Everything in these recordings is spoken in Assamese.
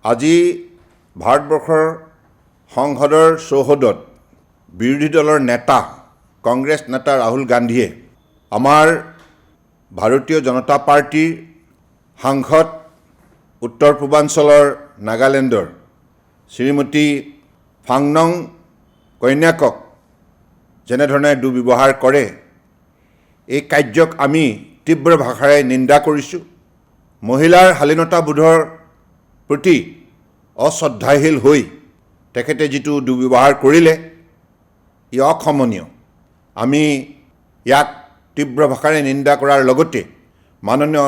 আজি ভাৰতবৰ্ষৰ সংসদৰ চৌহদত বিৰোধী দলৰ নেতা কংগ্ৰেছ নেতা ৰাহুল গান্ধীয়ে আমাৰ ভাৰতীয় জনতা পাৰ্টিৰ সাংসদ উত্তৰ পূৰ্বাঞ্চলৰ নাগালেণ্ডৰ শ্ৰীমতী ফাংনং কন্যাকক যেনেধৰণে দুৰ্ব্যৱহাৰ কৰে এই কাৰ্যক আমি তীব্ৰ ভাষাৰে নিন্দা কৰিছোঁ। মহিলাৰ শালীনতাবোধৰ প্ৰতি অশ্ৰদ্ধাশীল হৈ তেখেতে যিটো দুৰ্ব্যৱহাৰ কৰিলে ই অক্ষমনীয়। আমি ইয়াক তীব্ৰ ভাষাৰে নিন্দা কৰাৰ লগতে মাননীয়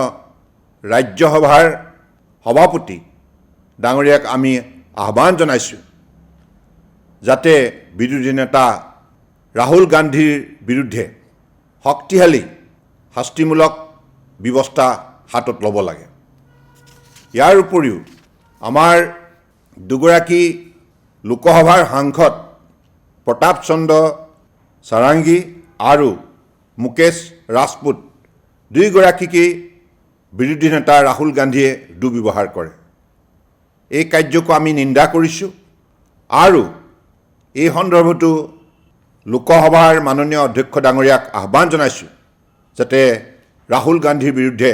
ৰাজ্যসভাৰ সভাপতি ডাঙৰীয়াক আমি আহ্বান জনাইছোঁ যাতে বিৰোধী নেতা ৰাহুল গান্ধীৰ বিৰুদ্ধে শক্তিশালী শাস্তিমূলক ব্যৱস্থা হাতত ল'ব লাগে। ইয়াৰ উপৰিও আমাৰ দুগৰাকী লোকসভাৰ সাংসদ প্ৰতাপ চন্দ্ৰ সাৰাংগী আৰু মুকেশ ৰাজপুত দুয়োগৰাকীকেই বিৰোধী নেতা ৰাহুল গান্ধীয়ে দুৰ্ব্যৱহাৰ কৰে। এই কাৰ্যকো আমি নিন্দা কৰিছোঁ আৰু এই সন্দৰ্ভতো লোকসভাৰ মাননীয় অধ্যক্ষ ডাঙৰীয়াক আহ্বান জনাইছোঁ যাতে ৰাহুল গান্ধীৰ বিৰুদ্ধে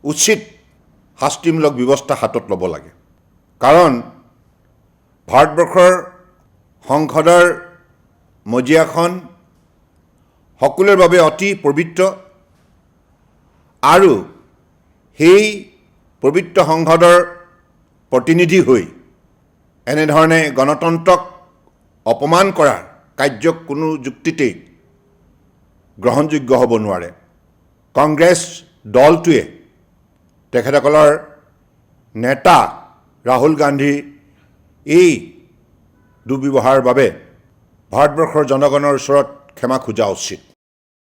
উচিত শাস্তিমূলক ব্যৱস্থা হাতত ল'ব লাগে। কাৰণ ভাৰতবৰ্ষৰ সংসদৰ মজিয়াখন সকলোৰে বাবে অতি পবিত্ৰ আৰু সেই পবিত্ৰ সংসদৰ প্ৰতিনিধি হৈ এনেধৰণে গণতন্ত্ৰক অপমান কৰাৰ কাৰ্যক কোনো যুক্তিতেই গ্ৰহণযোগ্য হ'ব নোৱাৰে। কংগ্ৰেছ দলটোৱে তেখেতসকলৰ নেতা ৰাহুল গান্ধীৰ এই দুৰ্ব্যৱহাৰৰ বাবে ভাৰতবৰ্ষৰ জনগণৰ ওচৰত ক্ষমা খোজা উচিত।